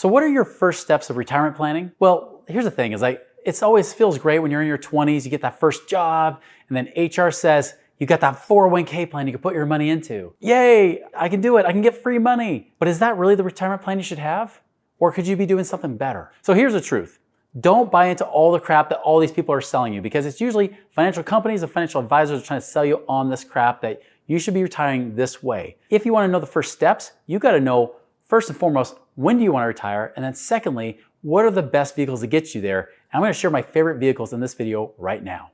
So what are your first steps of retirement planning? Well, here's the thing, it always feels great when you're in your 20s, you get that first job, and then HR says, you got that 401k plan you can put your money into. Yay, I can do it, I can get free money. But is that really the retirement plan you should have? Or could you be doing something better? So here's the truth. Don't buy into all the crap that all these people are selling you, because it's usually financial companies and financial advisors are trying to sell you on this crap that you should be retiring this way. If you want to know the first steps, you got to know first and foremost, when do you want to retire? And then secondly, what are the best vehicles to get you there? And I'm going to share my favorite vehicles in this video right now.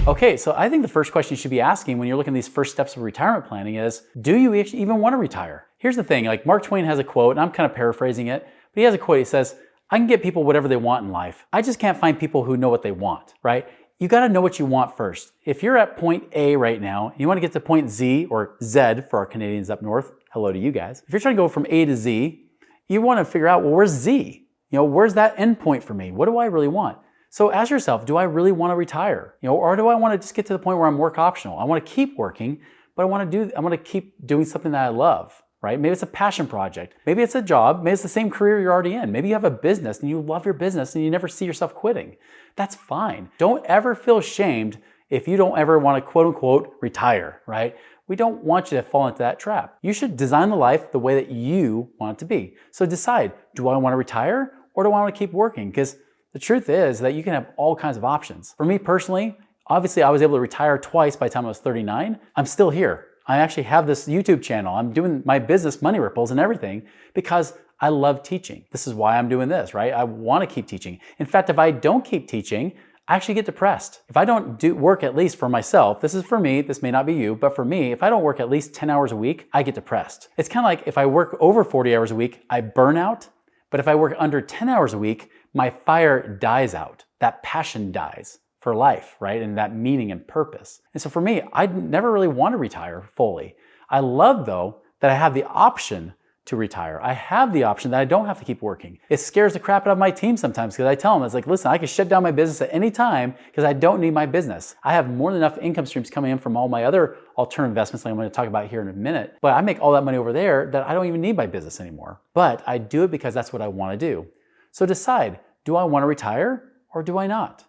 Okay, so I think the first question you should be asking when you're looking at these first steps of retirement planning is, do you even want to retire? Here's the thing, like Mark Twain has a quote, and I'm kind of paraphrasing it, but he has a quote, he says, I can get people whatever they want in life. I just can't find people who know what they want, right? You got to know what you want first. If you're at point A right now, and you want to get to point Z, or Z for our Canadians up north, hello to you guys. If you're trying to go from A to Z, you want to figure out, well, where's Z? Where's that end point for me? What do I really want? So ask yourself, do I really want to retire? Or do I want to just get to the point where I'm work optional? I want to keep working, but I want to keep doing something that I love, right? Maybe it's a passion project. Maybe it's a job. Maybe it's the same career you're already in. Maybe you have a business and you love your business and you never see yourself quitting. That's fine. Don't ever feel shamed if you don't ever want to quote unquote retire, right? We don't want you to fall into that trap. You should design the life the way that you want it to be. So decide, do I want to retire or do I want to keep working? Because the truth is that you can have all kinds of options. For me personally, obviously I was able to retire twice by the time I was 39. I'm still here. I actually have this YouTube channel. I'm doing my business Money Ripples and everything because I love teaching. This is why I'm doing this, right? I want to keep teaching. In fact, if I don't keep teaching, I actually get depressed. If I don't do work at least for myself, this is for me, this may not be you, but for me, if I don't work at least 10 hours a week, I get depressed. It's kind of like if I work over 40 hours a week, I burn out. But if I work under 10 hours a week, my fire dies out. That passion dies for life, right? And that meaning and purpose. And so for me, I never really want to retire fully. I love though that I have the option to retire. I have the option that I don't have to keep working. It scares the crap out of my team sometimes because I tell them, it's like, listen, I can shut down my business at any time because I don't need my business. I have more than enough income streams coming in from all my other alternative investments that I'm going to talk about here in a minute. But I make all that money over there that I don't even need my business anymore. But I do it because that's what I want to do. So decide, do I want to retire or do I not?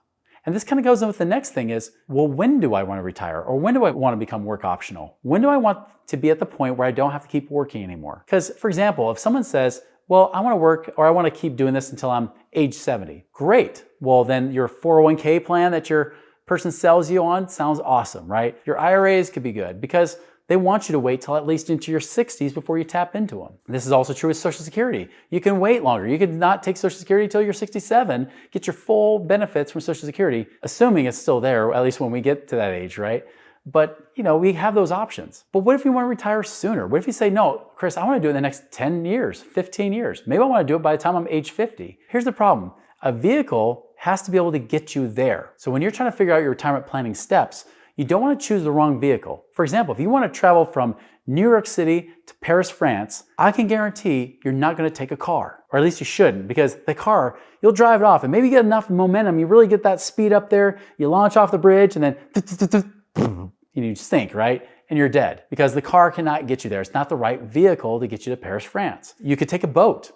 And this kind of goes in with the next thing is, well, when do I want to retire? Or when do I want to become work optional? When do I want to be at the point where I don't have to keep working anymore? Because, for example, if someone says, well, I want to work or I want to keep doing this until I'm age 70. Great. Well, then your 401k plan that your person sells you on sounds awesome, right? Your IRAs could be good because they want you to wait till at least into your 60s before you tap into them. This is also true with Social Security. You can wait longer. You can not take Social Security until you're 67, get your full benefits from Social Security, assuming it's still there, at least when we get to that age, right? But, we have those options. But what if you want to retire sooner? What if you say, no, Chris, I want to do it in the next 10 years, 15 years. Maybe I want to do it by the time I'm age 50. Here's the problem. A vehicle has to be able to get you there. So when you're trying to figure out your retirement planning steps, you don't want to choose the wrong vehicle. For example, if you want to travel from New York City to Paris, France, I can guarantee you're not going to take a car. Or at least you shouldn't, because the car, you'll drive it off and maybe get enough momentum, you really get that speed up there, you launch off the bridge and then you sink, right? And you're dead because the car cannot get you there. It's not the right vehicle to get you to Paris, France. You could take a boat,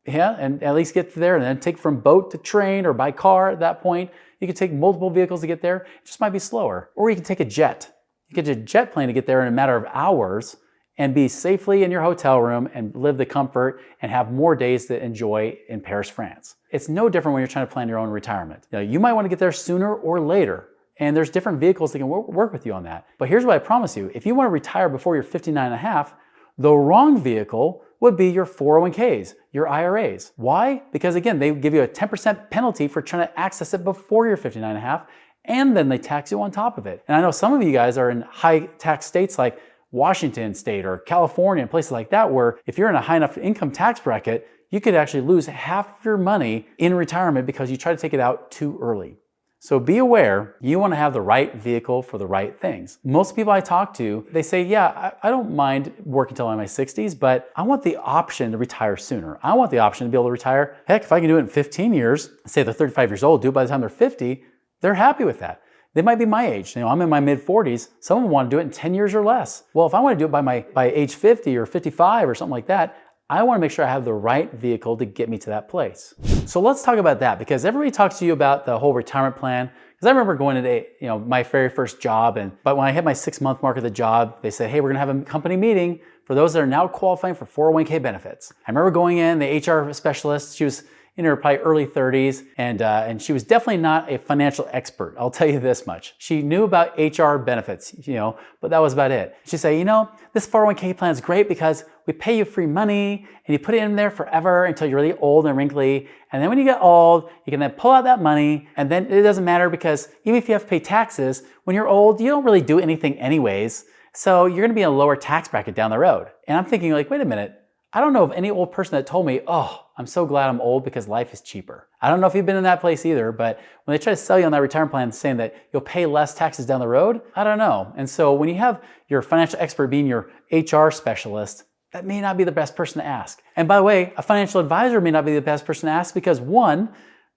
and at least get there and then take from boat to train or by car at that point. You could take multiple vehicles to get there. It just might be slower. Or you can take a jet. You can get a jet plane to get there in a matter of hours and be safely in your hotel room and live the comfort and have more days to enjoy in Paris, France. It's no different when you're trying to plan your own retirement. You might want to get there sooner or later. And there's different vehicles that can work with you on that. But here's what I promise you. If you want to retire before you're 59 and a half, the wrong vehicle would be your 401ks, your IRAs. Why? Because again, they give you a 10% penalty for trying to access it before you're 59 and a half, and then they tax you on top of it. And I know some of you guys are in high tax states like Washington State or California and places like that, where if you're in a high enough income tax bracket, you could actually lose half your money in retirement because you try to take it out too early. So be aware, you want to have the right vehicle for the right things. Most people I talk to, they say, yeah, I don't mind working until I'm in my 60s, but I want the option to retire sooner. I want the option to be able to retire. Heck, if I can do it in 15 years, say they're 35 years old, do it by the time they're 50, they're happy with that. They might be my age. I'm in my mid-40s. Some of them want to do it in 10 years or less. Well, if I want to do it by age 50 or 55 or something like that, I want to make sure I have the right vehicle to get me to that place. So let's talk about that, because everybody talks to you about the whole retirement plan. Because I remember going to my very first job, but when I hit my 6-month mark of the job, they said, hey, we're going to have a company meeting for those that are now qualifying for 401k benefits. I remember going in, the HR specialist, she was in her probably early 30s, and she was definitely not a financial expert. I'll tell you this much. She knew about HR benefits, but that was about it. She'd say, this 401k plan is great because we pay you free money and you put it in there forever until you're really old and wrinkly. And then when you get old, you can then pull out that money, and then it doesn't matter because even if you have to pay taxes, when you're old, you don't really do anything anyways. So you're gonna be in a lower tax bracket down the road. And I'm thinking wait a minute. I don't know of any old person that told me, oh, I'm so glad I'm old because life is cheaper. I don't know if you've been in that place either, but when they try to sell you on that retirement plan saying that you'll pay less taxes down the road, I don't know. And so when you have your financial expert being your HR specialist, that may not be the best person to ask. And by the way, a financial advisor may not be the best person to ask because one,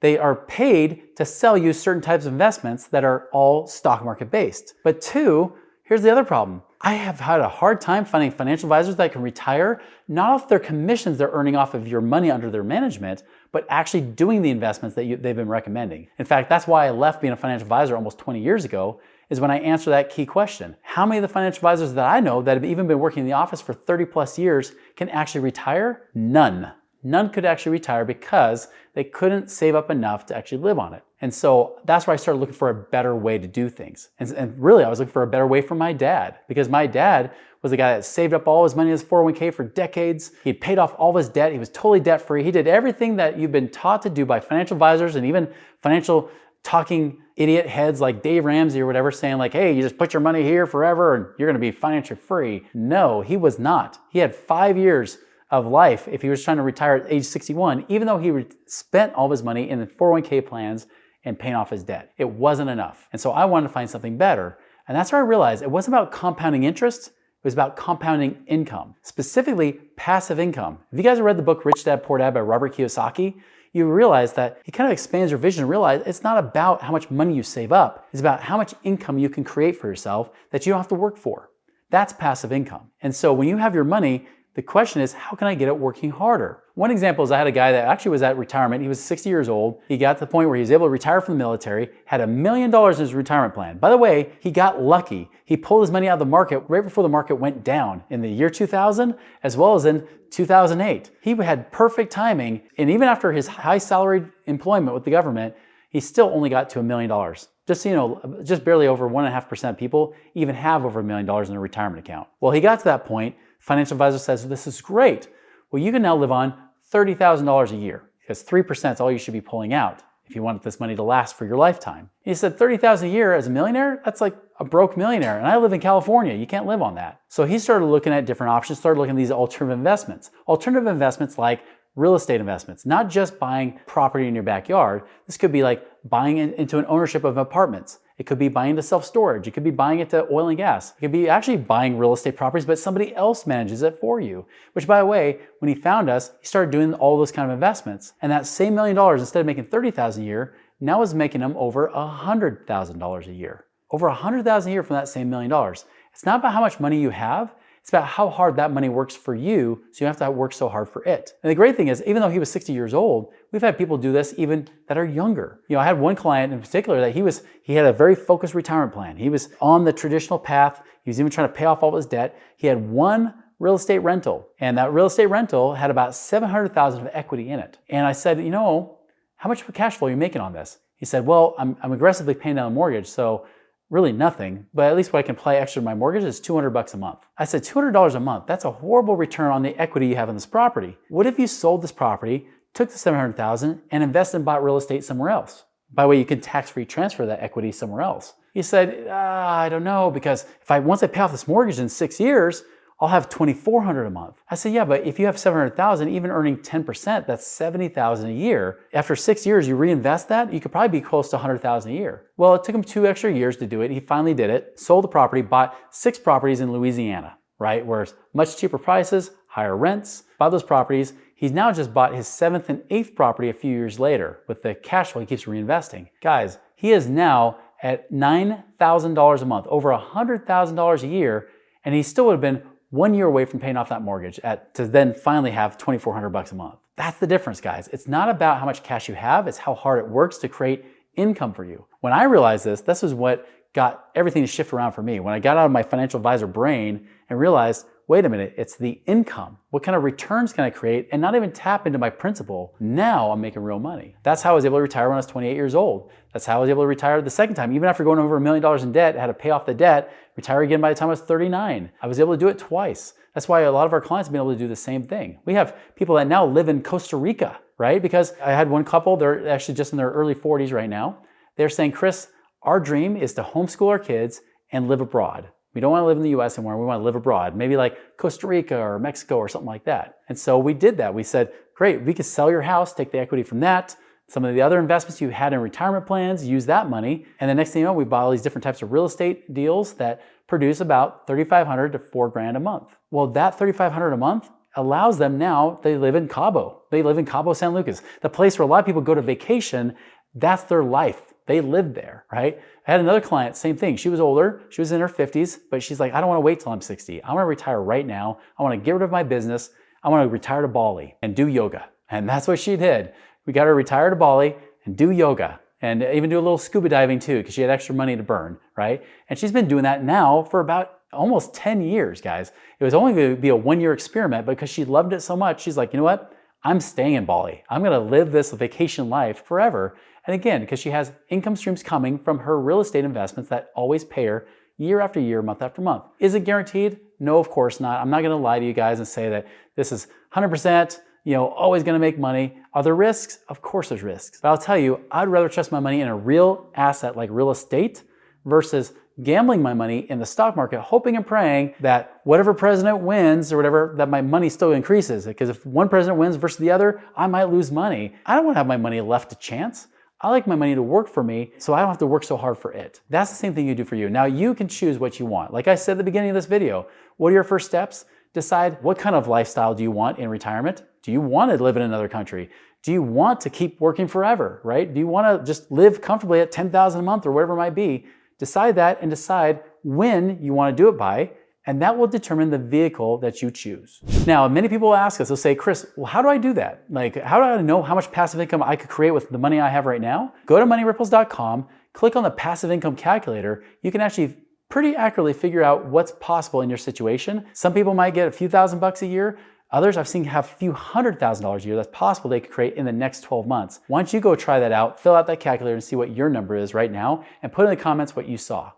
they are paid to sell you certain types of investments that are all stock market based. But two, here's the other problem. I have had a hard time finding financial advisors that can retire, not off their commissions they're earning off of your money under their management, but actually doing the investments that they've been recommending. In fact, that's why I left being a financial advisor almost 20 years ago, is when I answer that key question. How many of the financial advisors that I know that have even been working in the office for 30 plus years can actually retire? None. None could actually retire because they couldn't save up enough to actually live on it. And so that's why I started looking for a better way to do things. And really, I was looking for a better way for my dad, because my dad was the guy that saved up all his money in his 401k for decades. He'd paid off all of his debt. He was totally debt free. He did everything that you've been taught to do by financial advisors and even financial talking idiot heads like Dave Ramsey or whatever, saying hey, you just put your money here forever and you're going to be financially free. No, he was not. He had 5 years of life if he was trying to retire at age 61, even though he spent all of his money in the 401k plans and paying off his debt. It wasn't enough. And so I wanted to find something better. And that's where I realized it wasn't about compounding interest, it was about compounding income, specifically passive income. If you guys have read the book Rich Dad Poor Dad by Robert Kiyosaki, you realize that he kind of expands your vision and realize it's not about how much money you save up. It's about how much income you can create for yourself that you don't have to work for. That's passive income. And so when you have your money, the question is, how can I get it working harder? One example is I had a guy that actually was at retirement. He was 60 years old. He got to the point where he was able to retire from the military, had $1 million in his retirement plan. By the way, he got lucky. He pulled his money out of the market right before the market went down in the year 2000, as well as in 2008. He had perfect timing. And even after his high salaried employment with the government, he still only got to $1 million. Just so you know, just barely over 1.5% of people even have over $1 million in their retirement account. Well, he got to that point. Financial advisor says, this is great. Well, you can now live on $30,000 a year because 3% is all you should be pulling out if you want this money to last for your lifetime. He said $30,000 a year as a millionaire, that's like a broke millionaire. And I live in California. You can't live on that. So he started looking at different options, started looking at these alternative investments. Alternative investments like real estate investments, not just buying property in your backyard. This could be like buying into an ownership of apartments. It could be buying into self-storage. It could be buying into oil and gas. It could be actually buying real estate properties, but somebody else manages it for you. Which, by the way, when he found us, he started doing all those kind of investments. And that same $1 million, instead of making $30,000 a year, now is making him over $100,000 a year. Over $100,000 a year from that same $1 million. It's not about how much money you have. It's about how hard that money works for you, so you have to work so hard for it. And the great thing is, even though he was 60 years old, we've had people do this even that are younger. I had one client in particular that he had a very focused retirement plan. He was on the traditional path. He was even trying to pay off all his debt. He had one real estate rental, and that real estate rental had about $700,000 of equity in it. And I said, how much cash flow are you making on this? He said, well, I'm aggressively paying down a mortgage, so really nothing, but at least what I can apply extra to my mortgage is $200 a month. I said, $200 a month, that's a horrible return on the equity you have in this property. What if you sold this property, took the $700,000 and invested and bought real estate somewhere else? By the way, you can tax-free transfer that equity somewhere else. He said, I don't know, because once I pay off this mortgage in 6 years, I'll have $2,400 a month. I said, yeah, but if you have $700,000, even earning 10%, that's $70,000 a year. After 6 years, you reinvest that, you could probably be close to $100,000 a year. Well, it took him 2 extra years to do it. He finally did it, sold the property, bought 6 properties in Louisiana, right? Where it's much cheaper prices, higher rents. Bought those properties. He's now just bought his 7th and 8th property a few years later with the cash flow he keeps reinvesting. Guys, he is now at $9,000 a month, over $100,000 a year, and he still would have been 1 year away from paying off that mortgage to then finally have $2,400 a month. That's the difference, guys. It's not about how much cash you have, it's how hard it works to create income for you. When I realized this was what got everything to shift around for me. When I got out of my financial advisor brain and realized, wait a minute, it's the income. What kind of returns can I create and not even tap into my principal? Now I'm making real money. That's how I was able to retire when I was 28 years old. That's how I was able to retire the second time. Even after going over $1 million in debt, I had to pay off the debt, retire again by the time I was 39. I was able to do it twice. That's why a lot of our clients have been able to do the same thing. We have people that now live in Costa Rica, right? Because I had one couple, they're actually just in their early 40s right now. They're saying, Chris, our dream is to homeschool our kids and live abroad. We don't want to live in the US anymore. We want to live abroad, maybe like Costa Rica or Mexico or something like that. And so we did that. We said, great, we could sell your house, take the equity from that, some of the other investments you had in retirement plans, use that money. And the next thing you know, we buy all these different types of real estate deals that produce about $3,500 to $4,000 a month. Well, that $3,500 a month allows them now, they live in Cabo. They live in Cabo San Lucas, the place where a lot of people go to vacation. That's their life. They live there, right? I had another client, same thing. She was older, she was in her 50s, but she's like, I don't want to wait till I'm 60. I want to retire right now. I want to get rid of my business. I want to retire to Bali and do yoga. And that's what she did. We got her to retire to Bali and do yoga and even do a little scuba diving too, because she had extra money to burn, right? And she's been doing that now for about almost 10 years, guys. It was only going to be a 1-year experiment because she loved it so much. She's like, you know what? I'm staying in Bali. I'm going to live this vacation life forever. And again, because she has income streams coming from her real estate investments that always pay her year after year, month after month. Is it guaranteed? No, of course not. I'm not going to lie to you guys and say that this is 100%, always going to make money. Are there risks? Of course there's risks. But I'll tell you, I'd rather trust my money in a real asset like real estate versus gambling my money in the stock market, hoping and praying that whatever president wins or whatever, that my money still increases. Because if one president wins versus the other, I might lose money. I don't want to have my money left to chance. I like my money to work for me so I don't have to work so hard for it. That's the same thing you do for you. Now you can choose what you want. Like I said at the beginning of this video, what are your first steps? Decide what kind of lifestyle do you want in retirement? Do you want to live in another country? Do you want to keep working forever, right? Do you want to just live comfortably at $10,000 a month or whatever it might be? Decide that and decide when you want to do it by, and that will determine the vehicle that you choose. Now, many people ask us, they'll say, Chris, well, how do I do that? Like, how do I know how much passive income I could create with the money I have right now? Go to moneyripples.com, click on the passive income calculator. You can actually pretty accurately figure out what's possible in your situation. Some people might get a few $1,000s a year. Others I've seen have a few $100,000 a year that's possible they could create in the next 12 months. Why don't you go try that out, fill out that calculator and see what your number is right now, and put in the comments what you saw.